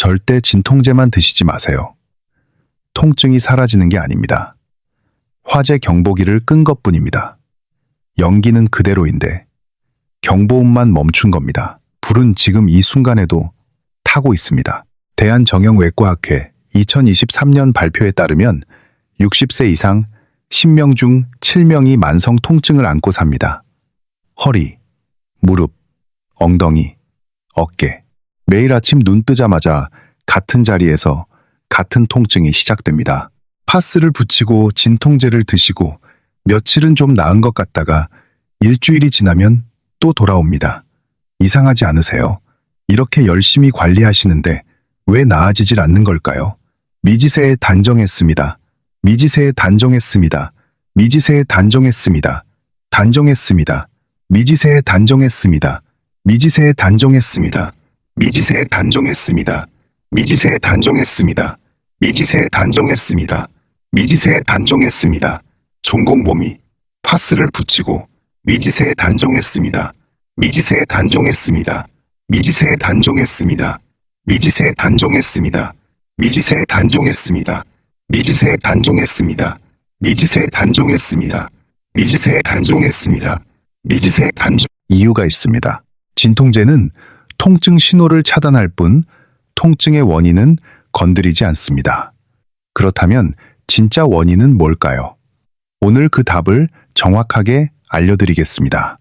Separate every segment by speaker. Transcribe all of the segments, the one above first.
Speaker 1: 절대 진통제만 드시지 마세요. 통증이 사라지는 게 아닙니다. 화재 경보기를 끈 것뿐입니다. 연기는 그대로인데 경보음만 멈춘 겁니다. 불은 지금 이 순간에도 타고 있습니다. 대한정형외과학회 2023년 발표에 따르면 60세 이상 10명 중 7명이 만성 통증을 안고 삽니다. 허리, 무릎, 엉덩이, 어깨. 매일 아침 눈 뜨자마자 같은 자리에서 같은 통증이 시작됩니다. 파스를 붙이고 진통제를 드시고 며칠은 좀 나은 것 같다가 일주일이 지나면 또 돌아옵니다. 이상하지 않으세요? 이렇게 열심히 관리하시는데 왜 나아지질 않는 걸까요? 미지세에 단정했습니다. 미지세에 단정했습니다. 미지세에 단정했습니다. 단정했습니다. 미지세에 단정했습니다. 미지세에 단정했습니다. 미지세에 단정했습니다. 미지세에 단정했습니다. 미지세에 단정했습니다. 미지세에 단정했습니다. 종공몸이 파스를 붙이고 미지세에 단정했습니다. 미지세에 단정했습니다. 미지세에 단정했습니다. 미지세에 단정했습니다. 미지세에 단정했습니다. 미지세에 단정했습니다. 미지세에 단정했습니다. 미지세에 단정했습니다. 미지세에 단정. 이유가 있습니다. 진통제는 통증 신호를 차단할 뿐 통증의 원인은 건드리지 않습니다. 그렇다면 진짜 원인은 뭘까요? 오늘 그 답을 정확하게 알려드리겠습니다.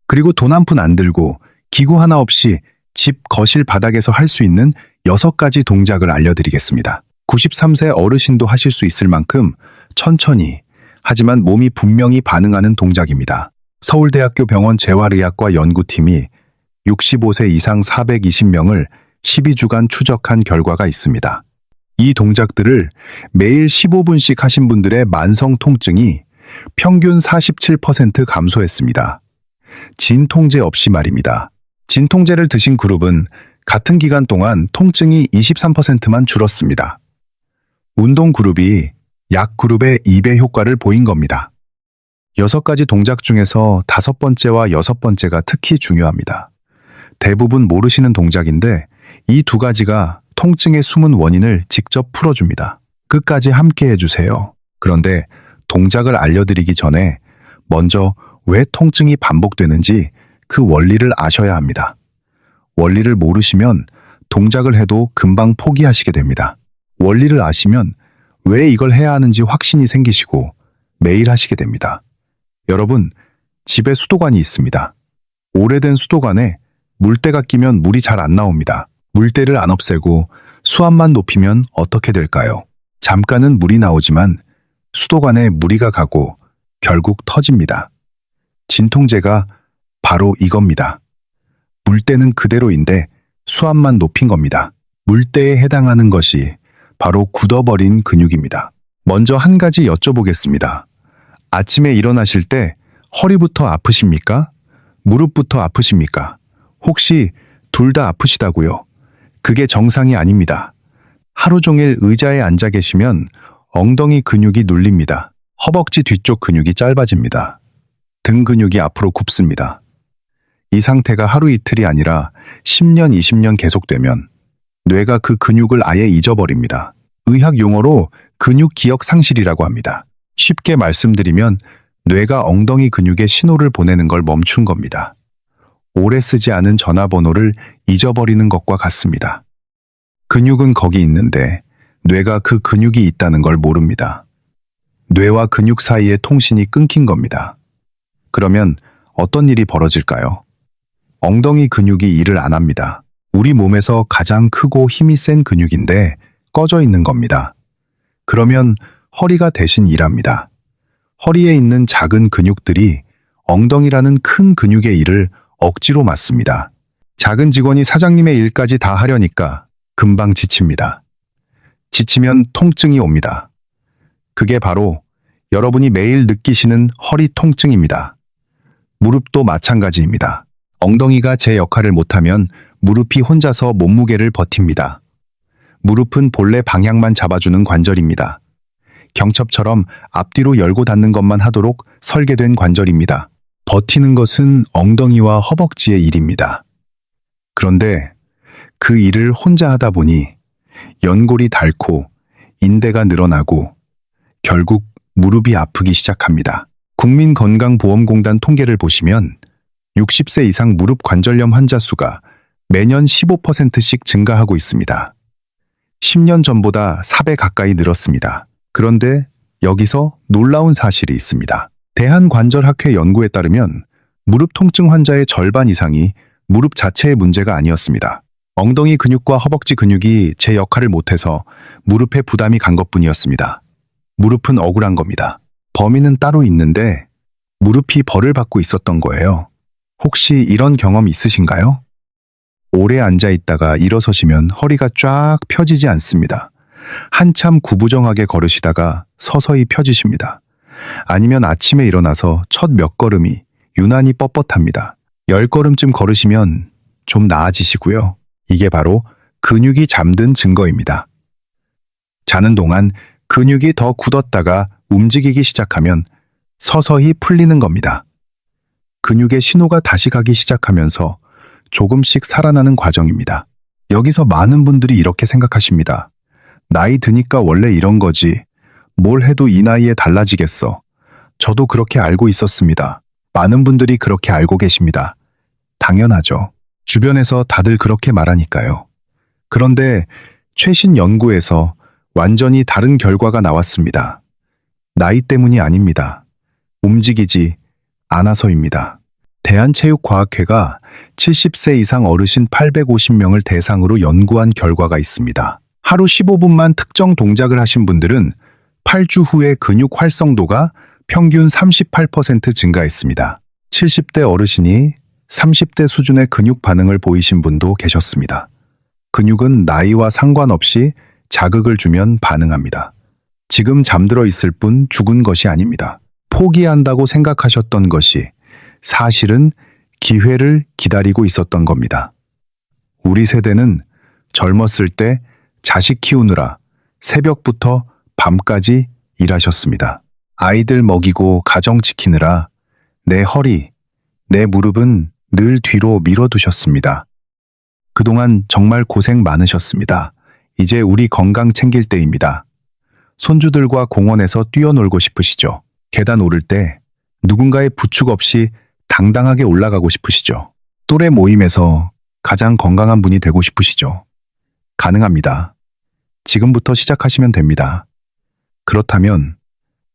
Speaker 1: 그리고 돈 한 푼 안 들고 기구 하나 없이 집 거실 바닥에서 할 수 있는 6가지 동작을 알려드리겠습니다. 93세 어르신도 하실 수 있을 만큼 천천히 하지만 몸이 분명히 반응하는 동작입니다. 서울대학교 병원 재활의학과 연구팀이 65세 이상 420명을 12주간 추적한 결과가 있습니다. 이 동작들을 매일 15분씩 하신 분들의 만성 통증이 평균 47% 감소했습니다. 진통제 없이 말입니다. 진통제를 드신 그룹은 같은 기간 동안 통증이 23%만 줄었습니다. 운동 그룹이 약 그룹의 2배 효과를 보인 겁니다. 6가지 동작 중에서 5번째와 6번째가 특히 중요합니다. 대부분 모르시는 동작인데 이 2가지가 통증의 숨은 원인을 직접 풀어줍니다. 끝까지 함께 해주세요. 그런데 동작을 알려드리기 전에 먼저 왜 통증이 반복되는지 그 원리를 아셔야 합니다. 원리를 모르시면 동작을 해도 금방 포기하시게 됩니다. 원리를 아시면 왜 이걸 해야 하는지 확신이 생기시고 매일 하시게 됩니다. 여러분, 집에 수도관이 있습니다. 오래된 수도관에 물때가 끼면 물이 잘 안 나옵니다. 물때를 안 없애고 수압만 높이면 어떻게 될까요? 잠깐은 물이 나오지만 수도관에 무리가 가고 결국 터집니다. 진통제가 바로 이겁니다. 물때는 그대로인데 수압만 높인 겁니다. 물때에 해당하는 것이 바로 굳어버린 근육입니다. 먼저 한 가지 여쭤보겠습니다. 아침에 일어나실 때 허리부터 아프십니까? 무릎부터 아프십니까? 혹시 둘 다 아프시다고요? 그게 정상이 아닙니다. 하루 종일 의자에 앉아 계시면 엉덩이 근육이 눌립니다. 허벅지 뒤쪽 근육이 짧아집니다. 등 근육이 앞으로 굽습니다. 이 상태가 하루 이틀이 아니라 10년, 20년 계속되면 뇌가 그 근육을 아예 잊어버립니다. 의학 용어로 근육 기억 상실이라고 합니다. 쉽게 말씀드리면 뇌가 엉덩이 근육에 신호를 보내는 걸 멈춘 겁니다. 오래 쓰지 않은 전화번호를 잊어버리는 것과 같습니다. 근육은 거기 있는데 뇌가 그 근육이 있다는 걸 모릅니다. 뇌와 근육 사이의 통신이 끊긴 겁니다. 그러면 어떤 일이 벌어질까요? 엉덩이 근육이 일을 안 합니다. 우리 몸에서 가장 크고 힘이 센 근육인데 꺼져 있는 겁니다. 그러면 허리가 대신 일합니다. 허리에 있는 작은 근육들이 엉덩이라는 큰 근육의 일을 억지로 맡습니다. 작은 직원이 사장님의 일까지 다 하려니까 금방 지칩니다. 지치면 통증이 옵니다. 그게 바로 여러분이 매일 느끼시는 허리 통증입니다. 무릎도 마찬가지입니다. 엉덩이가 제 역할을 못하면 무릎이 혼자서 몸무게를 버팁니다. 무릎은 본래 방향만 잡아주는 관절입니다. 경첩처럼 앞뒤로 열고 닫는 것만 하도록 설계된 관절입니다. 버티는 것은 엉덩이와 허벅지의 일입니다. 그런데 그 일을 혼자 하다 보니 연골이 닳고 인대가 늘어나고 결국 무릎이 아프기 시작합니다. 국민건강보험공단 통계를 보시면 60세 이상 무릎 관절염 환자 수가 매년 15%씩 증가하고 있습니다. 10년 전보다 4배 가까이 늘었습니다. 그런데 여기서 놀라운 사실이 있습니다. 대한관절학회 연구에 따르면 무릎 통증 환자의 절반 이상이 무릎 자체의 문제가 아니었습니다. 엉덩이 근육과 허벅지 근육이 제 역할을 못해서 무릎에 부담이 간 것뿐이었습니다. 무릎은 억울한 겁니다. 범인은 따로 있는데 무릎이 벌을 받고 있었던 거예요. 혹시 이런 경험 있으신가요? 오래 앉아 있다가 일어서시면 허리가 쫙 펴지지 않습니다. 한참 구부정하게 걸으시다가 서서히 펴지십니다. 아니면 아침에 일어나서 첫 몇 걸음이 유난히 뻣뻣합니다. 10걸음쯤 걸으시면 좀 나아지시고요. 이게 바로 근육이 잠든 증거입니다. 자는 동안 근육이 더 굳었다가 움직이기 시작하면 서서히 풀리는 겁니다. 근육의 신호가 다시 가기 시작하면서 조금씩 살아나는 과정입니다. 여기서 많은 분들이 이렇게 생각하십니다. 나이 드니까 원래 이런 거지. 뭘 해도 이 나이에 달라지겠어. 저도 그렇게 알고 있었습니다. 많은 분들이 그렇게 알고 계십니다. 당연하죠. 주변에서 다들 그렇게 말하니까요. 그런데 최신 연구에서 완전히 다른 결과가 나왔습니다. 나이 때문이 아닙니다. 움직이지 않아서입니다. 대한체육과학회가 70세 이상 어르신 850명을 대상으로 연구한 결과가 있습니다. 하루 15분만 특정 동작을 하신 분들은 8주 후에 근육 활성도가 평균 38% 증가했습니다. 70대 어르신이 30대 수준의 근육 반응을 보이신 분도 계셨습니다. 근육은 나이와 상관없이 자극을 주면 반응합니다. 지금 잠들어 있을 뿐 죽은 것이 아닙니다. 포기한다고 생각하셨던 것이 사실은 기회를 기다리고 있었던 겁니다. 우리 세대는 젊었을 때 자식 키우느라 새벽부터 밤까지 일하셨습니다. 아이들 먹이고 가정 지키느라 내 허리, 내 무릎은 늘 뒤로 밀어두셨습니다. 그동안 정말 고생 많으셨습니다. 이제 우리 건강 챙길 때입니다. 손주들과 공원에서 뛰어놀고 싶으시죠? 계단 오를 때 누군가의 부축 없이 당당하게 올라가고 싶으시죠? 또래 모임에서 가장 건강한 분이 되고 싶으시죠? 가능합니다. 지금부터 시작하시면 됩니다. 그렇다면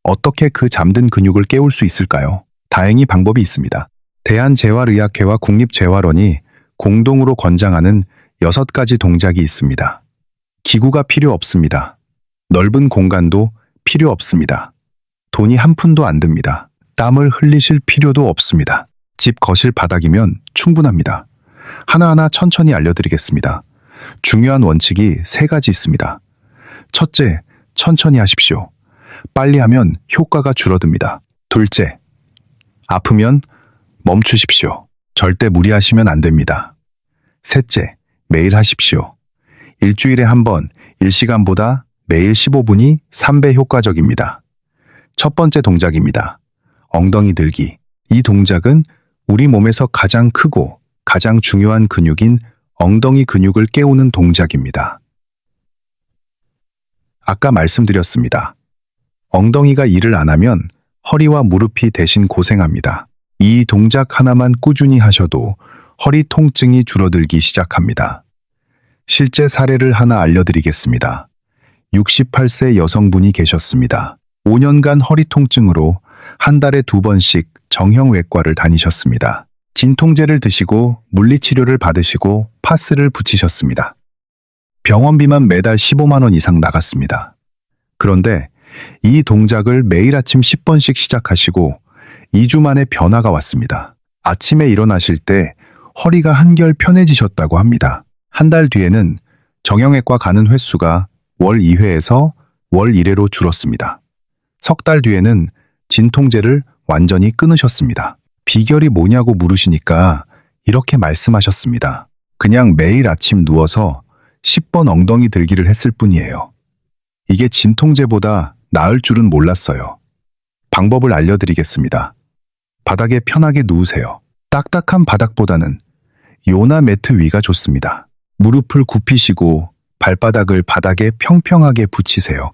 Speaker 1: 어떻게 그 잠든 근육을 깨울 수 있을까요? 다행히 방법이 있습니다. 대한재활의학회와 국립재활원이 공동으로 권장하는 6가지 동작이 있습니다. 기구가 필요 없습니다. 넓은 공간도 필요 없습니다. 돈이 한 푼도 안 듭니다. 땀을 흘리실 필요도 없습니다. 집 거실 바닥이면 충분합니다. 하나하나 천천히 알려드리겠습니다. 중요한 원칙이 3가지 있습니다. 첫째, 천천히 하십시오. 빨리 하면 효과가 줄어듭니다. 둘째, 아프면 멈추십시오. 절대 무리하시면 안 됩니다. 셋째, 매일 하십시오. 일주일에 한 번, 1시간보다 매일 15분이 3배 효과적입니다. 첫 번째 동작입니다. 엉덩이 들기. 이 동작은 우리 몸에서 가장 크고 가장 중요한 근육인 엉덩이 근육을 깨우는 동작입니다. 아까 말씀드렸습니다. 엉덩이가 일을 안 하면 허리와 무릎이 대신 고생합니다. 이 동작 하나만 꾸준히 하셔도 허리 통증이 줄어들기 시작합니다. 실제 사례를 하나 알려드리겠습니다. 68세 여성분이 계셨습니다. 5년간 허리 통증으로 한 달에 2번씩 정형외과를 다니셨습니다. 진통제를 드시고 물리치료를 받으시고 파스를 붙이셨습니다. 병원비만 매달 15만 원 이상 나갔습니다. 그런데 이 동작을 매일 아침 10번씩 시작하시고 2주 만에 변화가 왔습니다. 아침에 일어나실 때 허리가 한결 편해지셨다고 합니다. 한 달 뒤에는 정형외과 가는 횟수가 월 2회에서 월 1회로 줄었습니다. 석 달 뒤에는 진통제를 완전히 끊으셨습니다. 비결이 뭐냐고 물으시니까 이렇게 말씀하셨습니다. 그냥 매일 아침 누워서 10번 엉덩이 들기를 했을 뿐이에요. 이게 진통제보다 나을 줄은 몰랐어요. 방법을 알려드리겠습니다. 바닥에 편하게 누우세요. 딱딱한 바닥보다는 요나 매트 위가 좋습니다. 무릎을 굽히시고 발바닥을 바닥에 평평하게 붙이세요.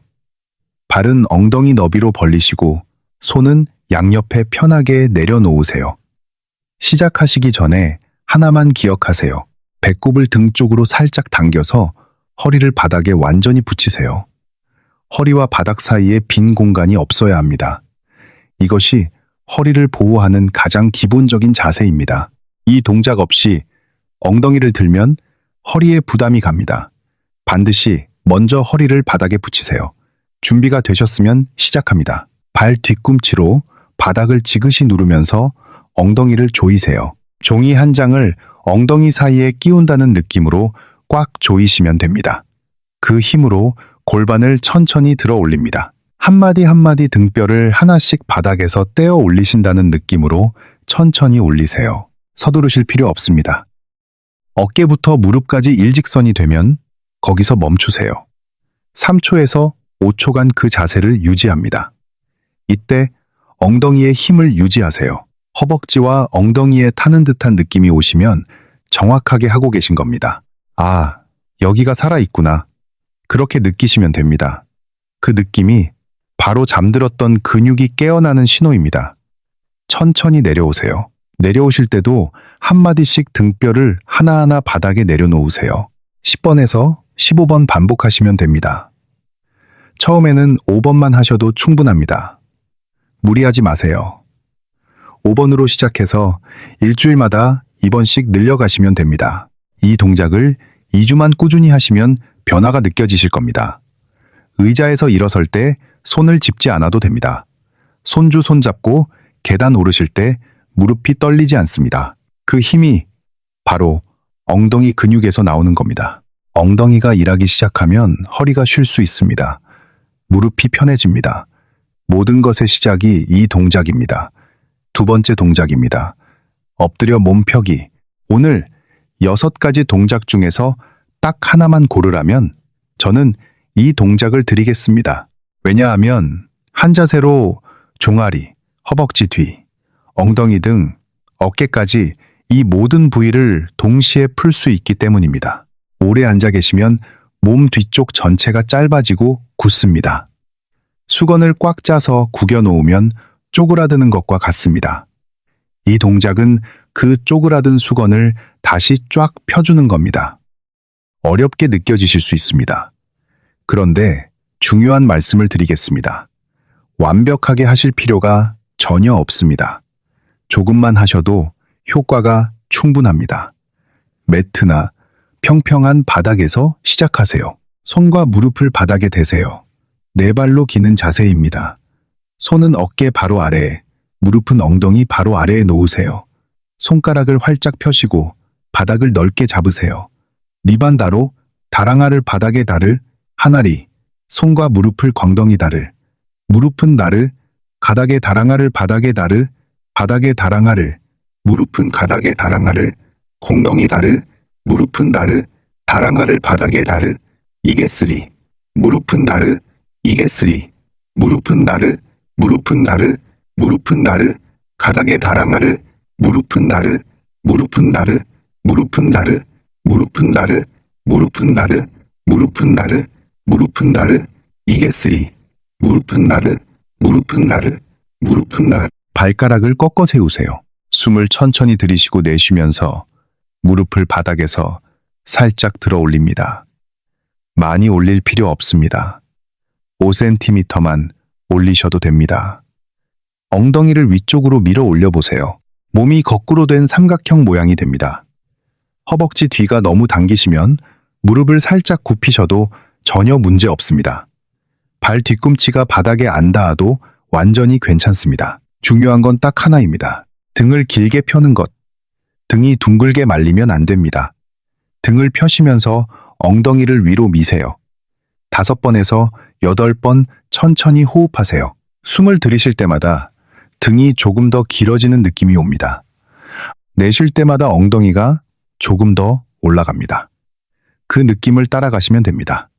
Speaker 1: 발은 엉덩이 너비로 벌리시고 손은 양옆에 편하게 내려놓으세요. 시작하시기 전에 하나만 기억하세요. 배꼽을 등 쪽으로 살짝 당겨서 허리를 바닥에 완전히 붙이세요. 허리와 바닥 사이에 빈 공간이 없어야 합니다. 이것이 허리를 보호하는 가장 기본적인 자세입니다. 이 동작 없이 엉덩이를 들면 허리에 부담이 갑니다. 반드시 먼저 허리를 바닥에 붙이세요. 준비가 되셨으면 시작합니다. 발 뒤꿈치로 바닥을 지그시 누르면서 엉덩이를 조이세요. 종이 한 장을 엉덩이 사이에 끼운다는 느낌으로 꽉 조이시면 됩니다. 그 힘으로 골반을 천천히 들어 올립니다. 한마디 한마디 등뼈를 하나씩 바닥에서 떼어 올리신다는 느낌으로 천천히 올리세요. 서두르실 필요 없습니다. 어깨부터 무릎까지 일직선이 되면 거기서 멈추세요. 3초에서 5초간 그 자세를 유지합니다. 이때 엉덩이에 힘을 유지하세요. 허벅지와 엉덩이에 타는 듯한 느낌이 오시면 정확하게 하고 계신 겁니다. 아, 여기가 살아있구나. 그렇게 느끼시면 됩니다. 그 느낌이 바로 잠들었던 근육이 깨어나는 신호입니다. 천천히 내려오세요. 내려오실 때도 한마디씩 등뼈를 하나하나 바닥에 내려놓으세요. 10번에서 15번 반복하시면 됩니다. 처음에는 5번만 하셔도 충분합니다. 무리하지 마세요. 5번으로 시작해서 일주일마다 2번씩 늘려가시면 됩니다. 이 동작을 2주만 꾸준히 하시면 변화가 느껴지실 겁니다. 의자에서 일어설 때 손을 짚지 않아도 됩니다. 손주 손잡고 계단 오르실 때 무릎이 떨리지 않습니다. 그 힘이 바로 엉덩이 근육에서 나오는 겁니다. 엉덩이가 일하기 시작하면 허리가 쉴 수 있습니다. 무릎이 편해집니다. 모든 것의 시작이 이 동작입니다. 두 번째 동작입니다. 엎드려 몸 펴기. 오늘 6가지 동작 중에서 딱 하나만 고르라면 저는 이 동작을 드리겠습니다. 왜냐하면 한 자세로 종아리, 허벅지 뒤, 엉덩이 등 어깨까지 이 모든 부위를 동시에 풀 수 있기 때문입니다. 오래 앉아 계시면 몸 뒤쪽 전체가 짧아지고 굳습니다. 수건을 꽉 짜서 구겨 놓으면 쪼그라드는 것과 같습니다. 이 동작은 그 쪼그라든 수건을 다시 쫙 펴주는 겁니다. 어렵게 느껴지실 수 있습니다. 그런데 중요한 말씀을 드리겠습니다. 완벽하게 하실 필요가 전혀 없습니다. 조금만 하셔도 효과가 충분합니다. 매트나 평평한 바닥에서 시작하세요. 손과 무릎을 바닥에 대세요. 네 발로 기는 자세입니다. 손은 어깨 바로 아래에, 무릎은 엉덩이 바로 아래에 놓으세요. 손가락을 활짝 펴시고 바닥을 넓게 잡으세요. 리반다로 다랑아를 바닥에 다를 하나리, 손과 무릎을 광덩이 다를, 무릎은 나를, 가닥에 다랑아를 바닥에 다를, 바닥에 다랑아를, 무릎은 가닥에 다랑아를, 공덩이 다를, 무릎은 나를, 다랑아를 바닥에 다를, 이게 쓰리, 무릎은 나를, 이게 쓰리, 무릎은 나를, 무릎은 나를, 무릎은 나를, 가닥에 다랑아를, 무릎은 나를, 무릎은 나를, 무릎은 나를, 무릎은 나를, 무릎은 나를, 무릎은 나를, 무릎은 나를, 이게 쓰리, 무릎은 나를, 무릎은 나를, 무릎은 나를. 발가락을 꺾어 세우세요. 숨을 천천히 들이쉬고 내쉬면서 무릎을 바닥에서 살짝 들어 올립니다. 많이 올릴 필요 없습니다. 5cm만 올리셔도 됩니다. 엉덩이를 위쪽으로 밀어 올려보세요. 몸이 거꾸로 된 삼각형 모양이 됩니다. 허벅지 뒤가 너무 당기시면 무릎을 살짝 굽히셔도 전혀 문제 없습니다. 발 뒤꿈치가 바닥에 안 닿아도 완전히 괜찮습니다. 중요한 건 딱 하나입니다. 등을 길게 펴는 것. 등이 둥글게 말리면 안 됩니다. 등을 펴시면서 엉덩이를 위로 미세요. 5번에서 8번 천천히 호흡하세요. 숨을 들이쉴 때마다 등이 조금 더 길어지는 느낌이 옵니다. 내쉴 때마다 엉덩이가 조금 더 올라갑니다. 그 느낌을 따라가시면 됩니다.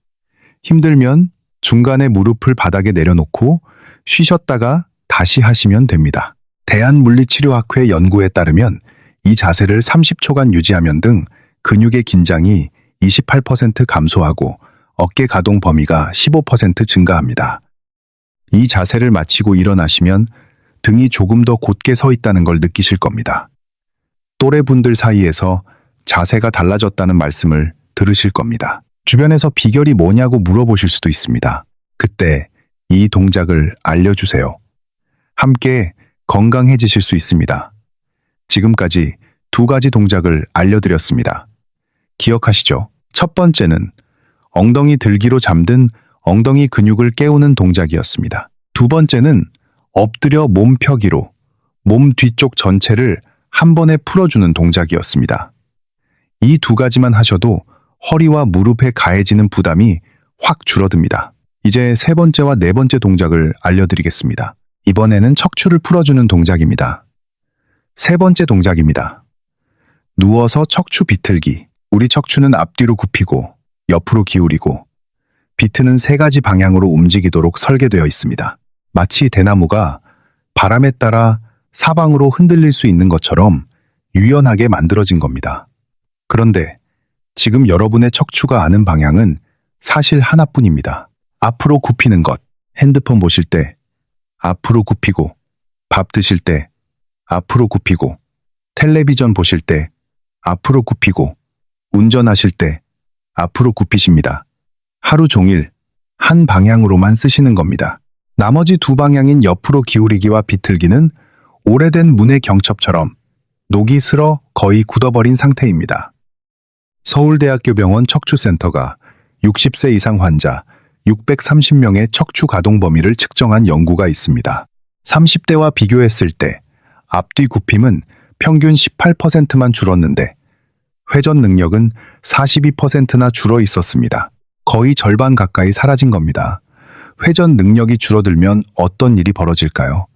Speaker 1: 힘들면 중간에 무릎을 바닥에 내려놓고 쉬셨다가 다시 하시면 됩니다. 대한물리치료학회 연구에 따르면 이 자세를 30초간 유지하면 등 근육의 긴장이 28% 감소하고 어깨 가동 범위가 15% 증가합니다. 이 자세를 마치고 일어나시면 등이 조금 더 곧게 서 있다는 걸 느끼실 겁니다. 또래분들 사이에서 자세가 달라졌다는 말씀을 들으실 겁니다. 주변에서 비결이 뭐냐고 물어보실 수도 있습니다. 그때 이 동작을 알려주세요. 함께 건강해지실 수 있습니다. 지금까지 2가지 동작을 알려드렸습니다. 기억하시죠? 첫 번째는 엉덩이 들기로 잠든 엉덩이 근육을 깨우는 동작이었습니다. 두 번째는 엎드려 몸 펴기로 몸 뒤쪽 전체를 한 번에 풀어주는 동작이었습니다. 이 2가지만 하셔도 허리와 무릎에 가해지는 부담이 확 줄어듭니다. 이제 3번째와 4번째 동작을 알려드리겠습니다. 이번에는 척추를 풀어주는 동작입니다. 3번째 동작입니다. 누워서 척추 비틀기. 우리 척추는 앞뒤로 굽히고 옆으로 기울이고 비트는 3가지 방향으로 움직이도록 설계되어 있습니다. 마치 대나무가 바람에 따라 사방으로 흔들릴 수 있는 것처럼 유연하게 만들어진 겁니다. 그런데 지금 여러분의 척추가 아는 방향은 사실 하나뿐입니다. 앞으로 굽히는 것, 핸드폰 보실 때 앞으로 굽히고, 밥 드실 때 앞으로 굽히고, 텔레비전 보실 때 앞으로 굽히고, 운전하실 때 앞으로 굽히십니다. 하루 종일 한 방향으로만 쓰시는 겁니다. 나머지 2 방향인 옆으로 기울이기와 비틀기는 오래된 문의 경첩처럼 녹이 슬어 거의 굳어버린 상태입니다. 서울대학교 병원 척추센터가 60세 이상 환자 630명의 척추 가동 범위를 측정한 연구가 있습니다. 30대와 비교했을 때 앞뒤 굽힘은 평균 18%만 줄었는데 회전 능력은 42%나 줄어 있었습니다. 거의 절반 가까이 사라진 겁니다. 회전 능력이 줄어들면 어떤 일이 벌어질까요?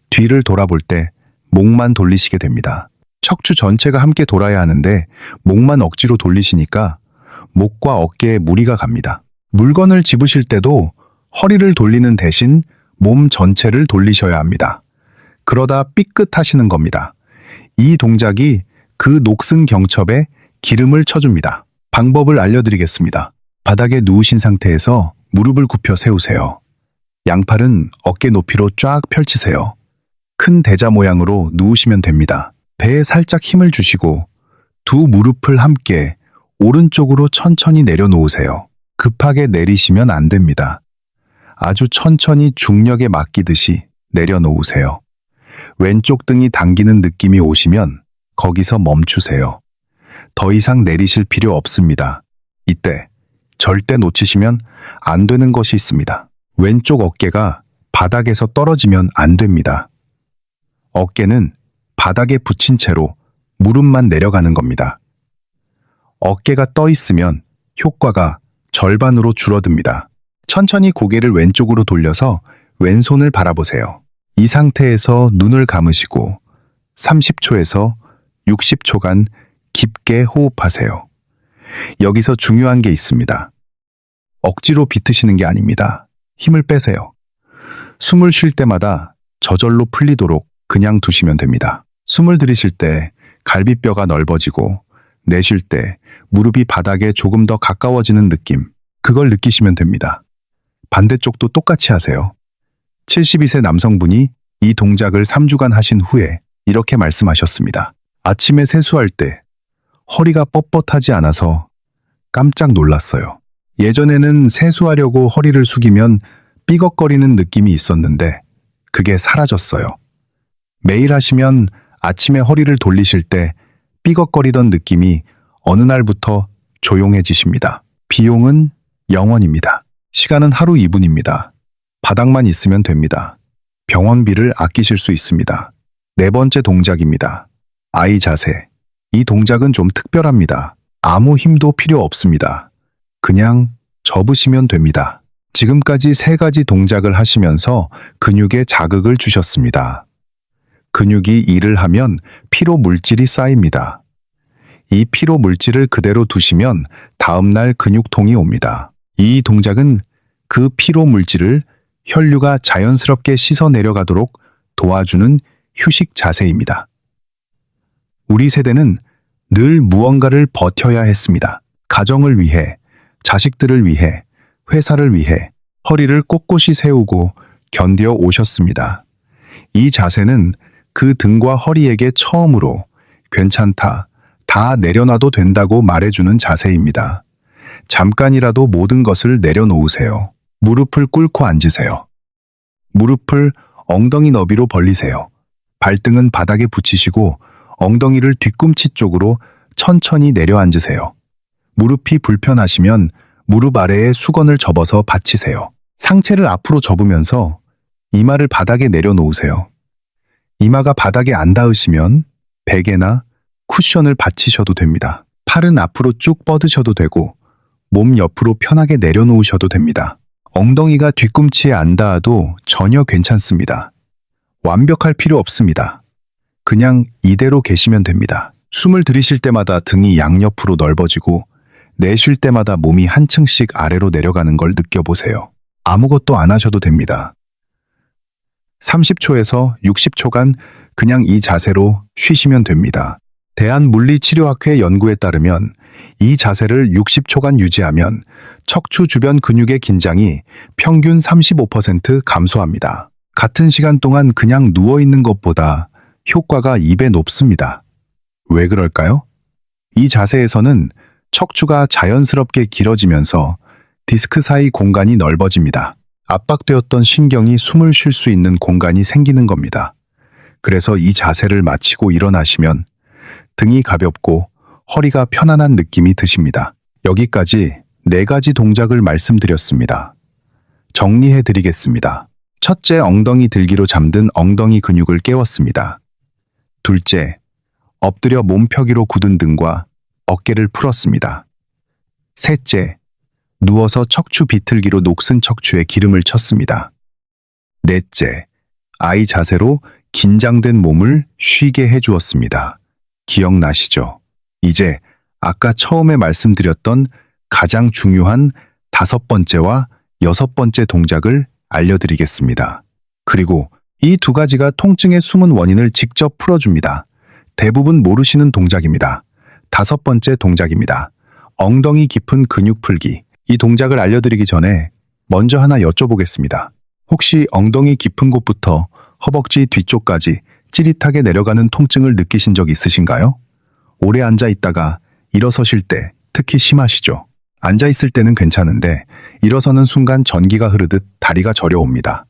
Speaker 1: 뒤를 돌아볼 때 목만 돌리시게 됩니다. 척추 전체가 함께 돌아야 하는데 목만 억지로 돌리시니까 목과 어깨에 무리가 갑니다. 물건을 집으실 때도 허리를 돌리는 대신 몸 전체를 돌리셔야 합니다. 그러다 삐끗하시는 겁니다. 이 동작이 그 녹슨 경첩에 기름을 쳐줍니다. 방법을 알려드리겠습니다. 바닥에 누우신 상태에서 무릎을 굽혀 세우세요. 양팔은 어깨 높이로 쫙 펼치세요. 큰 대자 모양으로 누우시면 됩니다. 배에 살짝 힘을 주시고 2 무릎을 함께 오른쪽으로 천천히 내려놓으세요. 급하게 내리시면 안 됩니다. 아주 천천히 중력에 맡기듯이 내려놓으세요. 왼쪽 등이 당기는 느낌이 오시면 거기서 멈추세요. 더 이상 내리실 필요 없습니다. 이때 절대 놓치시면 안 되는 것이 있습니다. 왼쪽 어깨가 바닥에서 떨어지면 안 됩니다. 어깨는 바닥에 붙인 채로 무릎만 내려가는 겁니다. 어깨가 떠 있으면 효과가 절반으로 줄어듭니다. 천천히 고개를 왼쪽으로 돌려서 왼손을 바라보세요. 이 상태에서 눈을 감으시고 30초에서 60초간 깊게 호흡하세요. 여기서 중요한 게 있습니다. 억지로 비트시는 게 아닙니다. 힘을 빼세요. 숨을 쉴 때마다 저절로 풀리도록 그냥 두시면 됩니다. 숨을 들이쉴 때 갈비뼈가 넓어지고 내쉴 때 무릎이 바닥에 조금 더 가까워지는 느낌, 그걸 느끼시면 됩니다. 반대쪽도 똑같이 하세요. 72세 남성분이 이 동작을 3주간 하신 후에 이렇게 말씀하셨습니다. 아침에 세수할 때 허리가 뻣뻣하지 않아서 깜짝 놀랐어요. 예전에는 세수하려고 허리를 숙이면 삐걱거리는 느낌이 있었는데 그게 사라졌어요. 매일 하시면 아침에 허리를 돌리실 때 삐걱거리던 느낌이 어느 날부터 조용해지십니다. 비용은 0원입니다. 시간은 하루 2분입니다. 바닥만 있으면 됩니다. 병원비를 아끼실 수 있습니다. 4번째 동작입니다. 아이 자세. 이 동작은 좀 특별합니다. 아무 힘도 필요 없습니다. 그냥 접으시면 됩니다. 지금까지 3가지 동작을 하시면서 근육에 자극을 주셨습니다. 근육이 일을 하면 피로 물질이 쌓입니다. 이 피로 물질을 그대로 두시면 다음날 근육통이 옵니다. 이 동작은 그 피로 물질을 혈류가 자연스럽게 씻어 내려가도록 도와주는 휴식 자세입니다. 우리 세대는 늘 무언가를 버텨야 했습니다. 가정을 위해, 자식들을 위해, 회사를 위해 허리를 꼿꼿이 세우고 견뎌 오셨습니다. 이 자세는 그 등과 허리에게 처음으로 괜찮다, 다 내려놔도 된다고 말해주는 자세입니다. 잠깐이라도 모든 것을 내려놓으세요. 무릎을 꿇고 앉으세요. 무릎을 엉덩이 너비로 벌리세요. 발등은 바닥에 붙이시고 엉덩이를 뒤꿈치 쪽으로 천천히 내려앉으세요. 무릎이 불편하시면 무릎 아래에 수건을 접어서 받치세요. 상체를 앞으로 접으면서 이마를 바닥에 내려놓으세요. 이마가 바닥에 안 닿으시면 베개나 쿠션을 받치셔도 됩니다. 팔은 앞으로 쭉 뻗으셔도 되고 몸 옆으로 편하게 내려놓으셔도 됩니다. 엉덩이가 뒤꿈치에 안 닿아도 전혀 괜찮습니다. 완벽할 필요 없습니다. 그냥 이대로 계시면 됩니다. 숨을 들이쉴 때마다 등이 양옆으로 넓어지고 내쉴 때마다 몸이 한 층씩 아래로 내려가는 걸 느껴보세요. 아무것도 안 하셔도 됩니다. 30초에서 60초간 그냥 이 자세로 쉬시면 됩니다. 대한물리치료학회 연구에 따르면 이 자세를 60초간 유지하면 척추 주변 근육의 긴장이 평균 35% 감소합니다. 같은 시간 동안 그냥 누워있는 것보다 효과가 2배 높습니다. 왜 그럴까요? 이 자세에서는 척추가 자연스럽게 길어지면서 디스크 사이 공간이 넓어집니다. 압박되었던 신경이 숨을 쉴 수 있는 공간이 생기는 겁니다. 그래서 이 자세를 마치고 일어나시면 등이 가볍고 허리가 편안한 느낌이 드십니다. 여기까지 4가지 동작을 말씀드렸습니다. 정리해 드리겠습니다. 첫째, 엉덩이 들기로 잠든 엉덩이 근육을 깨웠습니다. 둘째, 엎드려 몸펴기로 굳은 등과 어깨를 풀었습니다. 셋째, 누워서 척추 비틀기로 녹슨 척추에 기름을 쳤습니다. 넷째, 아이 자세로 긴장된 몸을 쉬게 해주었습니다. 기억나시죠? 이제 아까 처음에 말씀드렸던 가장 중요한 5번째와 6번째 동작을 알려드리겠습니다. 그리고 이 2가지가 통증의 숨은 원인을 직접 풀어줍니다. 대부분 모르시는 동작입니다. 5번째 동작입니다. 엉덩이 깊은 근육 풀기. 이 동작을 알려드리기 전에 먼저 하나 여쭤보겠습니다. 혹시 엉덩이 깊은 곳부터 허벅지 뒤쪽까지 찌릿하게 내려가는 통증을 느끼신 적 있으신가요? 오래 앉아 있다가 일어서실 때 특히 심하시죠? 앉아 있을 때는 괜찮은데 일어서는 순간 전기가 흐르듯 다리가 저려옵니다.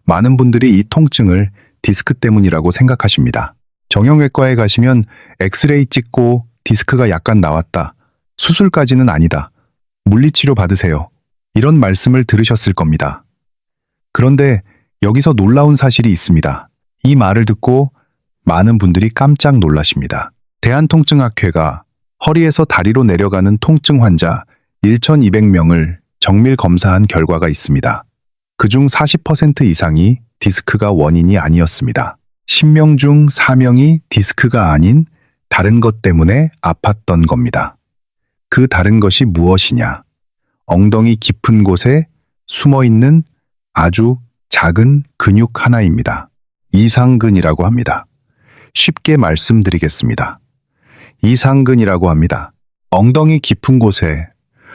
Speaker 1: 많은 분들이 이 통증을 디스크 때문이라고 생각하십니다. 정형외과에 가시면 엑스레이 찍고 디스크가 약간 나왔다. 수술까지는 아니다. 물리치료 받으세요. 이런 말씀을 들으셨을 겁니다. 그런데 여기서 놀라운 사실이 있습니다. 이 말을 듣고 많은 분들이 깜짝 놀라십니다. 대한통증학회가 허리에서 다리로 내려가는 통증 환자 1,200명을 정밀 검사한 결과가 있습니다. 그중 40% 이상이 디스크가 원인이 아니었습니다. 10명 중 4명이 디스크가 아닌 다른 것 때문에 아팠던 겁니다. 그 다른 것이 무엇이냐? 엉덩이 깊은 곳에 숨어있는 아주 작은 근육 하나입니다. 이상근이라고 합니다. 쉽게 말씀드리겠습니다. 이상근이라고 합니다. 엉덩이 깊은 곳에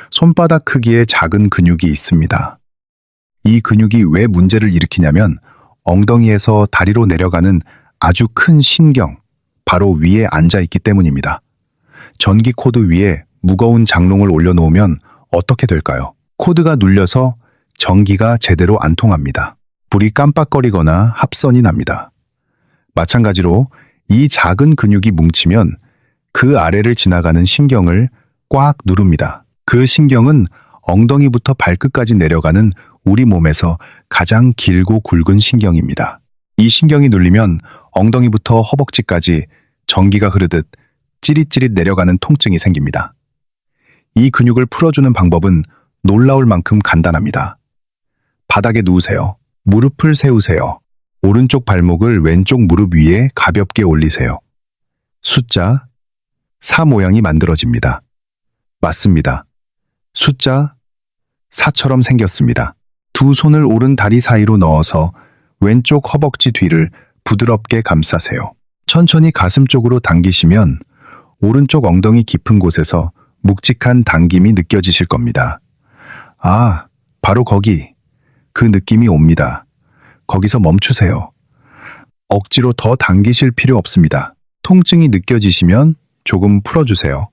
Speaker 1: 손바닥 크기의 작은 근육이 있습니다. 이 근육이 왜 문제를 일으키냐면 엉덩이에서 다리로 내려가는 아주 큰 신경, 바로 위에 앉아있기 때문입니다. 전기 코드 위에 무거운 장롱을 올려놓으면 어떻게 될까요? 코드가 눌려서 전기가 제대로 안 통합니다. 불이 깜빡거리거나 합선이 납니다. 마찬가지로 이 작은 근육이 뭉치면 그 아래를 지나가는 신경을 꽉 누릅니다. 그 신경은 엉덩이부터 발끝까지 내려가는 우리 몸에서 가장 길고 굵은 신경입니다. 이 신경이 눌리면 엉덩이부터 허벅지까지 전기가 흐르듯 찌릿찌릿 내려가는 통증이 생깁니다. 이 근육을 풀어주는 방법은 놀라울 만큼 간단합니다. 바닥에 누우세요. 무릎을 세우세요. 오른쪽 발목을 왼쪽 무릎 위에 가볍게 올리세요. 숫자 4 모양이 만들어집니다. 맞습니다. 숫자 4처럼 생겼습니다. 두 손을 오른 다리 사이로 넣어서 왼쪽 허벅지 뒤를 부드럽게 감싸세요. 천천히 가슴 쪽으로 당기시면 오른쪽 엉덩이 깊은 곳에서 묵직한 당김이 느껴지실 겁니다. 아, 바로 거기. 그 느낌이 옵니다. 거기서 멈추세요. 억지로 더 당기실 필요 없습니다. 통증이 느껴지시면 조금 풀어주세요.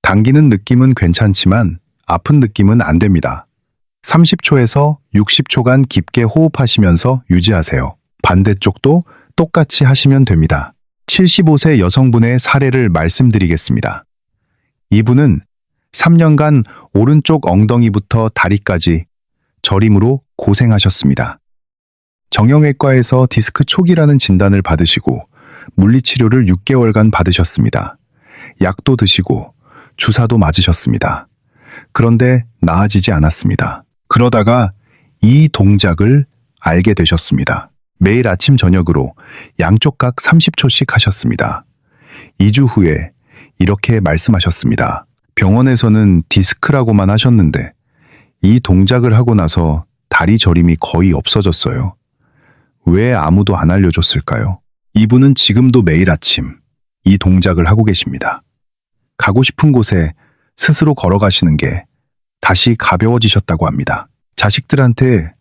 Speaker 1: 당기는 느낌은 괜찮지만 아픈 느낌은 안 됩니다. 30초에서 60초간 깊게 호흡하시면서 유지하세요. 반대쪽도 똑같이 하시면 됩니다. 75세 여성분의 사례를 말씀드리겠습니다. 이분은 3년간 오른쪽 엉덩이부터 다리까지 저림으로 고생하셨습니다. 정형외과에서 디스크 초기라는 진단을 받으시고 물리치료를 6개월간 받으셨습니다. 약도 드시고 주사도 맞으셨습니다. 그런데 나아지지 않았습니다. 그러다가 이 동작을 알게 되셨습니다. 매일 아침 저녁으로 양쪽 각 30초씩 하셨습니다. 2주 후에 이렇게 말씀하셨습니다. 병원에서는 디스크라고만 하셨는데 이 동작을 하고 나서 다리 저림이 거의 없어졌어요. 왜 아무도 안 알려줬을까요? 이분은 지금도 매일 아침 이 동작을 하고 계십니다. 가고 싶은 곳에 스스로 걸어가시는 게 다시 가벼워지셨다고 합니다. 자식들한테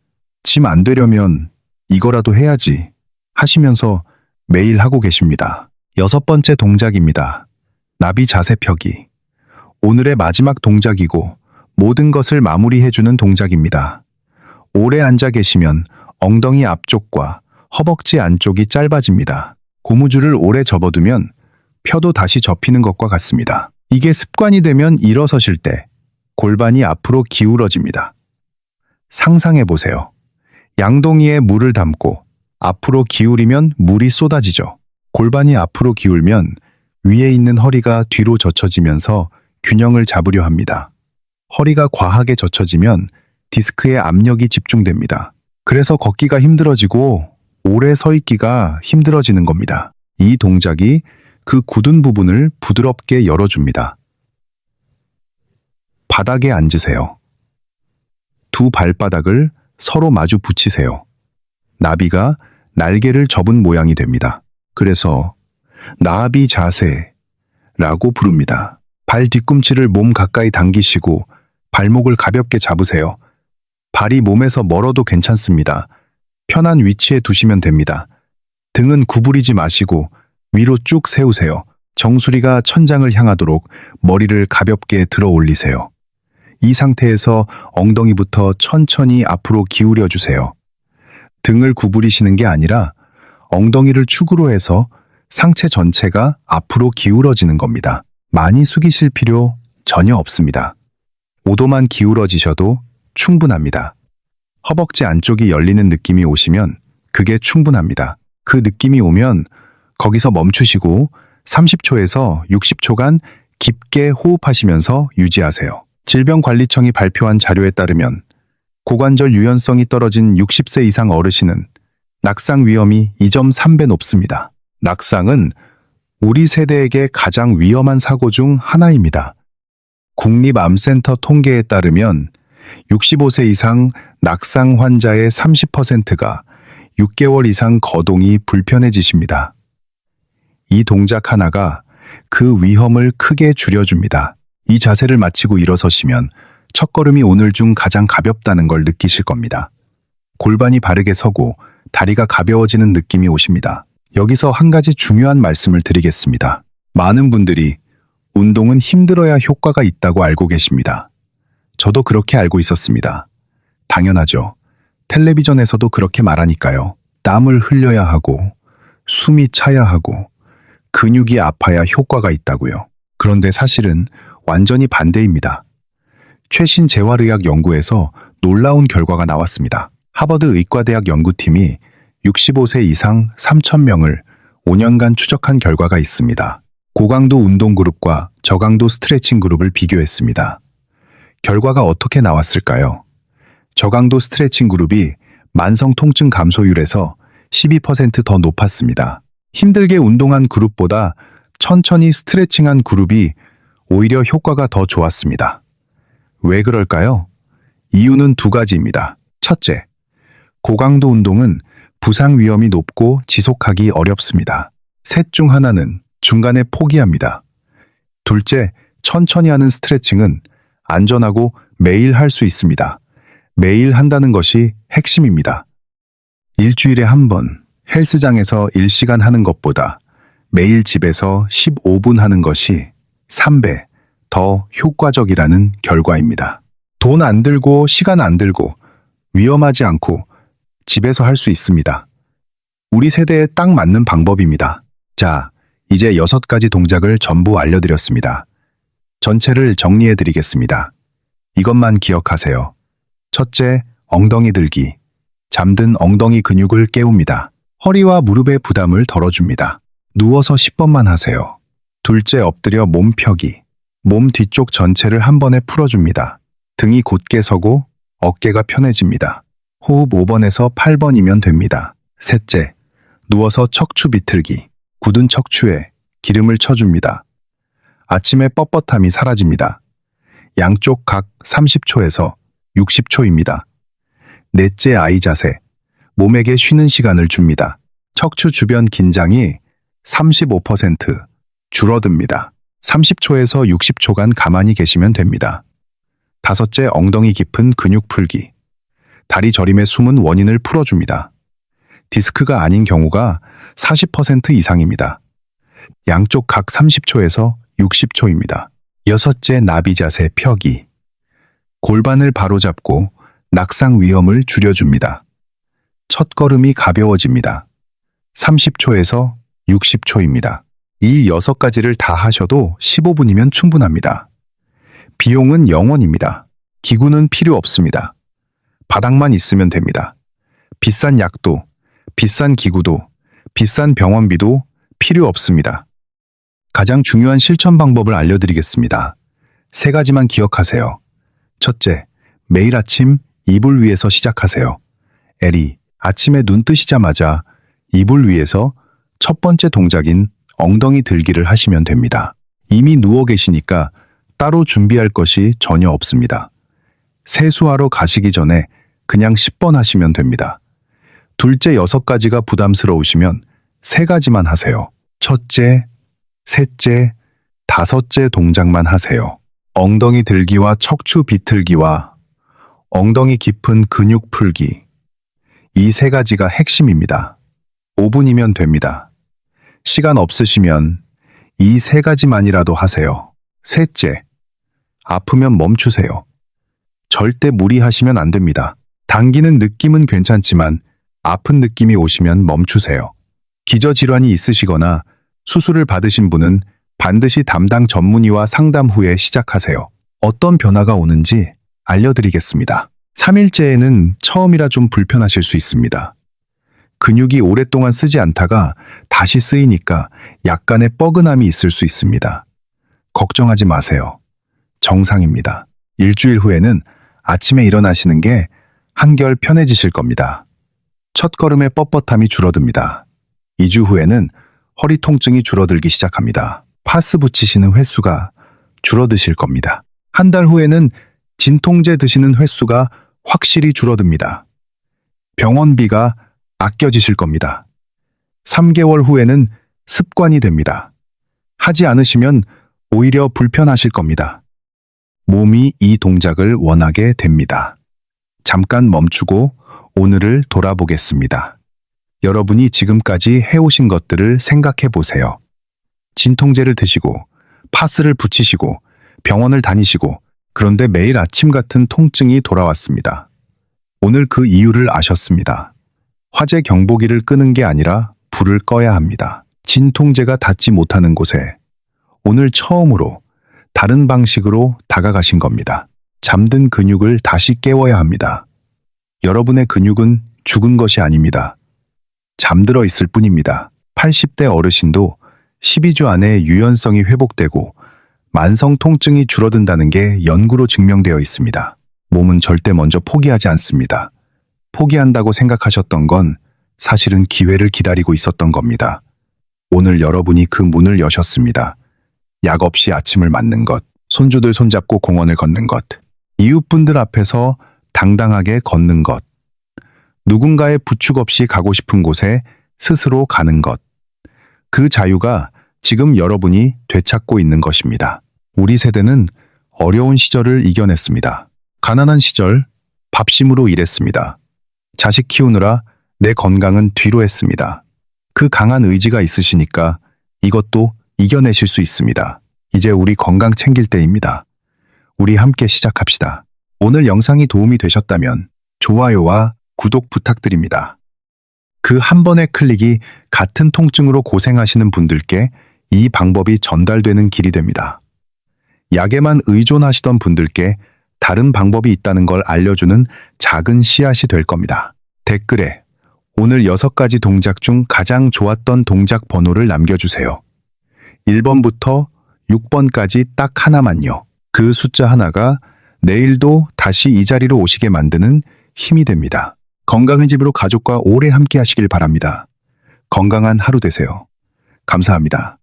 Speaker 1: 짐 안 되려면 이거라도 해야지 하시면서 매일 하고 계십니다. 6번째 동작입니다. 나비 자세 펴기. 오늘의 마지막 동작이고 모든 것을 마무리해주는 동작입니다. 오래 앉아 계시면 엉덩이 앞쪽과 허벅지 안쪽이 짧아집니다. 고무줄을 오래 접어두면 펴도 다시 접히는 것과 같습니다. 이게 습관이 되면 일어서실 때 골반이 앞으로 기울어집니다. 상상해 보세요. 양동이에 물을 담고 앞으로 기울이면 물이 쏟아지죠. 골반이 앞으로 기울면 위에 있는 허리가 뒤로 젖혀지면서 균형을 잡으려 합니다. 허리가 과하게 젖혀지면 디스크에 압력이 집중됩니다. 그래서 걷기가 힘들어지고 오래 서 있기가 힘들어지는 겁니다. 이 동작이 그 굳은 부분을 부드럽게 열어줍니다. 바닥에 앉으세요. 두 발바닥을 서로 마주 붙이세요. 나비가 날개를 접은 모양이 됩니다. 그래서 나비 자세라고 부릅니다. 발 뒤꿈치를 몸 가까이 당기시고 발목을 가볍게 잡으세요. 발이 몸에서 멀어도 괜찮습니다. 편한 위치에 두시면 됩니다. 등은 구부리지 마시고 위로 쭉 세우세요. 정수리가 천장을 향하도록 머리를 가볍게 들어 올리세요. 이 상태에서 엉덩이부터 천천히 앞으로 기울여 주세요. 등을 구부리시는 게 아니라 엉덩이를 축으로 해서 상체 전체가 앞으로 기울어지는 겁니다. 많이 숙이실 필요 전혀 없습니다. 5도만 기울어지셔도 충분합니다. 허벅지 안쪽이 열리는 느낌이 오시면 그게 충분합니다. 그 느낌이 오면 거기서 멈추시고 30초에서 60초간 깊게 호흡하시면서 유지하세요. 질병관리청이 발표한 자료에 따르면 고관절 유연성이 떨어진 60세 이상 어르신은 낙상 위험이 2.3배 높습니다. 낙상은 우리 세대에게 가장 위험한 사고 중 하나입니다. 국립암센터 통계에 따르면 65세 이상 낙상 환자의 30%가 6개월 이상 거동이 불편해지십니다. 이 동작 하나가 그 위험을 크게 줄여줍니다. 이 자세를 마치고 일어서시면 첫걸음이 오늘 중 가장 가볍다는 걸 느끼실 겁니다. 골반이 바르게 서고 다리가 가벼워지는 느낌이 오십니다. 여기서 한 가지 중요한 말씀을 드리겠습니다. 많은 분들이 운동은 힘들어야 효과가 있다고 알고 계십니다. 저도 그렇게 알고 있었습니다. 당연하죠. 텔레비전에서도 그렇게 말하니까요. 땀을 흘려야 하고 숨이 차야 하고 근육이 아파야 효과가 있다고요. 그런데 사실은 완전히 반대입니다. 최신 재활의학 연구에서 놀라운 결과가 나왔습니다. 하버드 의과대학 연구팀이 65세 이상 3,000명을 5년간 추적한 결과가 있습니다. 고강도 운동 그룹과 저강도 스트레칭 그룹을 비교했습니다. 결과가 어떻게 나왔을까요? 저강도 스트레칭 그룹이 만성 통증 감소율에서 12% 더 높았습니다. 힘들게 운동한 그룹보다 천천히 스트레칭한 그룹이 오히려 효과가 더 좋았습니다. 왜 그럴까요? 이유는 두 가지입니다. 첫째, 고강도 운동은 부상 위험이 높고 지속하기 어렵습니다. 셋 중 하나는 중간에 포기합니다. 둘째, 천천히 하는 스트레칭은 안전하고 매일 할 수 있습니다. 매일 한다는 것이 핵심입니다. 일주일에 한 번 헬스장에서 1시간 하는 것보다 매일 집에서 15분 하는 것이 3배 더 효과적이라는 결과입니다. 돈 안 들고 시간 안 들고 위험하지 않고 집에서 할 수 있습니다. 우리 세대에 딱 맞는 방법입니다. 자, 이제 6가지 동작을 전부 알려드렸습니다. 전체를 정리해 드리겠습니다. 이것만 기억하세요. 첫째, 엉덩이 들기. 잠든 엉덩이 근육을 깨웁니다. 허리와 무릎의 부담을 덜어줍니다. 누워서 10번만 하세요. 둘째, 엎드려 몸 펴기. 몸 뒤쪽 전체를 한 번에 풀어줍니다. 등이 곧게 서고 어깨가 편해집니다. 호흡 5번에서 8번이면 됩니다. 셋째, 누워서 척추 비틀기. 굳은 척추에 기름을 쳐줍니다. 아침에 뻣뻣함이 사라집니다. 양쪽 각 30초에서 60초입니다. 넷째, 아이 자세. 몸에게 쉬는 시간을 줍니다. 척추 주변 긴장이 35% 줄어듭니다. 30초에서 60초간 가만히 계시면 됩니다. 다섯째, 엉덩이 깊은 근육 풀기. 다리 저림의 숨은 원인을 풀어줍니다. 디스크가 아닌 경우가 40% 이상입니다. 양쪽 각 30초에서 60초입니다. 여섯째, 나비 자세 펴기. 골반을 바로잡고 낙상 위험을 줄여줍니다. 첫걸음이 가벼워집니다. 30초에서 60초입니다. 이 6가지를 다 하셔도 15분이면 충분합니다. 비용은 0원입니다. 기구는 필요 없습니다. 바닥만 있으면 됩니다. 비싼 약도, 비싼 기구도, 비싼 병원비도 필요 없습니다. 가장 중요한 실천 방법을 알려드리겠습니다. 3가지만 기억하세요. 첫째, 매일 아침 이불 위에서 시작하세요. 에리, 아침에 눈 뜨시자마자 이불 위에서 첫 번째 동작인 엉덩이 들기를 하시면 됩니다. 이미 누워 계시니까 따로 준비할 것이 전혀 없습니다. 세수하러 가시기 전에 그냥 10번 하시면 됩니다. 둘째, 6가지가 부담스러우시면 3가지만 하세요. 첫째, 셋째, 다섯째 동작만 하세요. 엉덩이 들기와 척추 비틀기와 엉덩이 깊은 근육 풀기. 이 3가지가 핵심입니다. 5분이면 됩니다. 시간 없으시면 이 3가지만이라도 하세요. 셋째, 아프면 멈추세요. 절대 무리하시면 안 됩니다. 당기는 느낌은 괜찮지만 아픈 느낌이 오시면 멈추세요. 기저질환이 있으시거나 수술을 받으신 분은 반드시 담당 전문의와 상담 후에 시작하세요. 어떤 변화가 오는지 알려드리겠습니다. 3일째에는 처음이라 좀 불편하실 수 있습니다. 근육이 오랫동안 쓰지 않다가 다시 쓰이니까 약간의 뻐근함이 있을 수 있습니다. 걱정하지 마세요. 정상입니다. 일주일 후에는 아침에 일어나시는 게 한결 편해지실 겁니다. 첫걸음의 뻣뻣함이 줄어듭니다. 2주 후에는 허리 통증이 줄어들기 시작합니다. 파스 붙이시는 횟수가 줄어드실 겁니다. 한 달 후에는 진통제 드시는 횟수가 확실히 줄어듭니다. 병원비가 아껴지실 겁니다. 3개월 후에는 습관이 됩니다. 하지 않으시면 오히려 불편하실 겁니다. 몸이 이 동작을 원하게 됩니다. 잠깐 멈추고 오늘을 돌아보겠습니다. 여러분이 지금까지 해오신 것들을 생각해 보세요. 진통제를 드시고, 파스를 붙이시고, 병원을 다니시고, 그런데 매일 아침 같은 통증이 돌아왔습니다. 오늘 그 이유를 아셨습니다. 화재 경보기를 끄는 게 아니라 불을 꺼야 합니다. 진통제가 닿지 못하는 곳에 오늘 처음으로 다른 방식으로 다가가신 겁니다. 잠든 근육을 다시 깨워야 합니다. 여러분의 근육은 죽은 것이 아닙니다. 잠들어 있을 뿐입니다. 80대 어르신도 12주 안에 유연성이 회복되고 만성 통증이 줄어든다는 게 연구로 증명되어 있습니다. 몸은 절대 먼저 포기하지 않습니다. 포기한다고 생각하셨던 건 사실은 기회를 기다리고 있었던 겁니다. 오늘 여러분이 그 문을 여셨습니다. 약 없이 아침을 맞는 것, 손주들 손잡고 공원을 걷는 것, 이웃분들 앞에서 당당하게 걷는 것, 누군가의 부축 없이 가고 싶은 곳에 스스로 가는 것, 그 자유가 지금 여러분이 되찾고 있는 것입니다. 우리 세대는 어려운 시절을 이겨냈습니다. 가난한 시절 밥심으로 일했습니다. 자식 키우느라 내 건강은 뒤로 했습니다. 그 강한 의지가 있으시니까 이것도 이겨내실 수 있습니다. 이제 우리 건강 챙길 때입니다. 우리 함께 시작합시다. 오늘 영상이 도움이 되셨다면 좋아요와 구독 부탁드립니다. 그 한 번의 클릭이 같은 통증으로 고생하시는 분들께 이 방법이 전달되는 길이 됩니다. 약에만 의존하시던 분들께 다른 방법이 있다는 걸 알려주는 작은 씨앗이 될 겁니다. 댓글에 오늘 6가지 동작 중 가장 좋았던 동작 번호를 남겨주세요. 1번부터 6번까지 딱 하나만요. 그 숫자 하나가 내일도 다시 이 자리로 오시게 만드는 힘이 됩니다. 건강한 집으로 가족과 오래 함께 하시길 바랍니다. 건강한 하루 되세요. 감사합니다.